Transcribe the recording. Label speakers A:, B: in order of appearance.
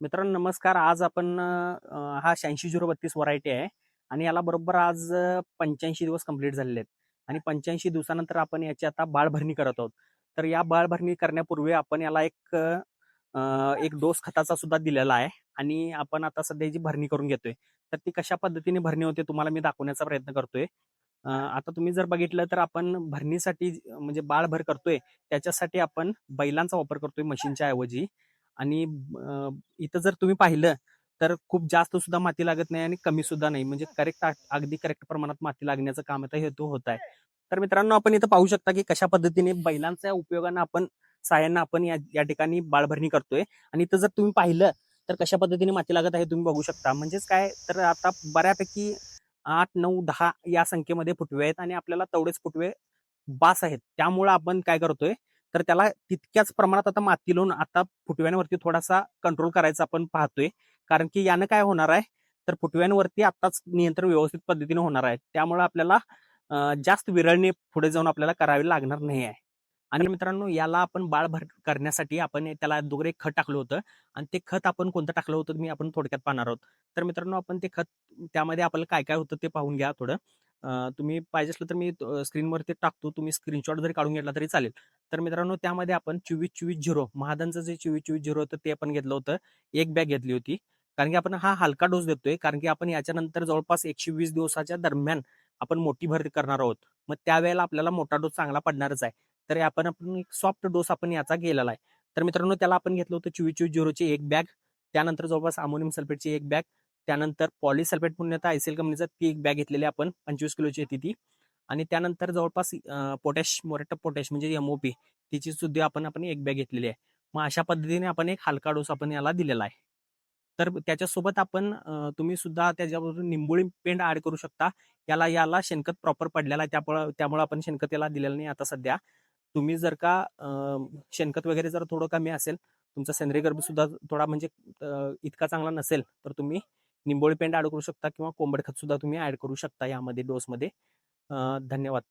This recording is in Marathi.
A: मित्रांनो नमस्कार. आज आपण हा 8632 व्हरायटी आहे आणि याला बरोबर आज 85 दिवस कंप्लीट झालेले आहेत आणि 85 दिवसानंतर आपण याची आता बाळभरणी करत आहोत. तर या बाळभरणी करण्यापूर्वी आपण याला एक डोस खताचा सुद्धा दिलेला आहे आणि आपण आता सध्या याची भरणी करून घेतोय. तर ती कशा पद्धतीने भरणी होते तुम्हाला मी दाखवण्याचा प्रयत्न करतोय. आता तुम्ही जर बघितलं तर आपण भरणीसाठी म्हणजे बाळभर करतोय त्याच्यासाठी आपण बैलांचा वापर करतोय मशीनच्या ऐवजी आणि इथं जर तुम्ही पाहिलं तर खूप जास्त सुद्धा माती लागत नाही आणि कमी सुद्धा नाही म्हणजे अगदी करेक्ट प्रमाणात माती लागण्याचं काम आता हेतू होत आहे. तर मित्रांनो आपण इथं पाहू शकता की कशा पद्धतीने बैलांच्या उपयोगानं आपण साह्यांना आपण या ठिकाणी बाळभरणी करतोय आणि इथं जर तुम्ही पाहिलं तर कशा पद्धतीने माती लागत आहे तुम्ही बघू शकता. म्हणजेच काय तर आता बऱ्यापैकी 8, 9, 10 या संख्येमध्ये फुटवे आहेत आणि आपल्याला तेवढेच फुटवे बास आहेत. त्यामुळे आपण काय करतोय तर त्याला तितक्याच प्रमाणात आता माती लावून आता फुटव्यांवरती थोडासा कंट्रोल करायचा आपण पाहतोय. कारण की यानं काय होणार आहे तर फुटव्यांवरती आताच नियंत्रण व्यवस्थित पद्धतीने होणार आहे. त्यामुळे आपल्याला जास्त विरळणे पुढे जाऊन आपल्याला करावी लागणार नाही आहे. आणि मित्रांनो याला आपण बाळभर करण्यासाठी आपण त्याला अगोदर एक खत टाकलं होतं आणि ते खत आपण कोणतं टाकलं होतं मी आपण थोडक्यात पाहणार आहोत. तर मित्रांनो आपण ते खत त्यामध्ये आपल्याला काय काय होतं ते पाहून घ्या थोडं. तुम्ही पाहिजे असलं तर मी स्क्रीनवरती टाकतो. तुम्ही स्क्रीनशॉट जरी काढून घेतला तरी चालेल. तर मित्रांनो त्यामध्ये आपण 24-24-0 महादनचं जे 24-24-0 होतं ते आपण घेतलं होतं. एक बॅग घेतली होती. कारण की आपण हा हलका डोस देतोय. कारण की आपण याच्यानंतर जवळपास 120 दिवसाच्या दरम्यान आपण मोठी भरती करणार आहोत. मग त्यावेळेला आपल्याला मोठा डोस चांगला पडणारच आहे. तर आपण एक सॉफ्ट डोस आपण याचा गेलेला आहे. तर मित्रांनो त्याला आपण घेतलं होतं 24-24-0ची एक बॅग. त्यानंतर जवळपास अमोनियम सल्फेटची एक बॅग. त्यानंतर पॉलिसल्फेट म्हणून आता आयसीएल कंपनीचा ती एक बॅग घेतलेली आपण 25 किलोची होती ती. आणि त्यानंतर जवळपास पोटॅश मोरेट पोटॅश म्हणजे एमओपी तिची सुद्धा आपण एक बॅग घेतलेली आहे. मग अशा पद्धतीने आपण एक हलका डोस आपण याला दिलेला आहे. तर त्याच्यासोबत आपण तुम्ही सुद्धा त्याच्याबरोबर निंबोळी पेंड ऍड करू शकता. याला शेणखत प्रॉपर पडलेला आहे त्यामुळे आपण शेणखत याला दिलेलं नाही आता सध्या. तुम्ही जर का शेणखत वगैरे जर थोडं कमी असेल, तुमचा सेंद्रिय गर्भ सुद्धा थोडा म्हणजे इतका चांगला नसेल, तर तुम्ही निंबोळी पेंड ऍड करू शकता किंवा कोंबड खत सुद्धा तुम्ही ऍड करू शकता यामध्ये डोसमध्ये. धन्यवाद.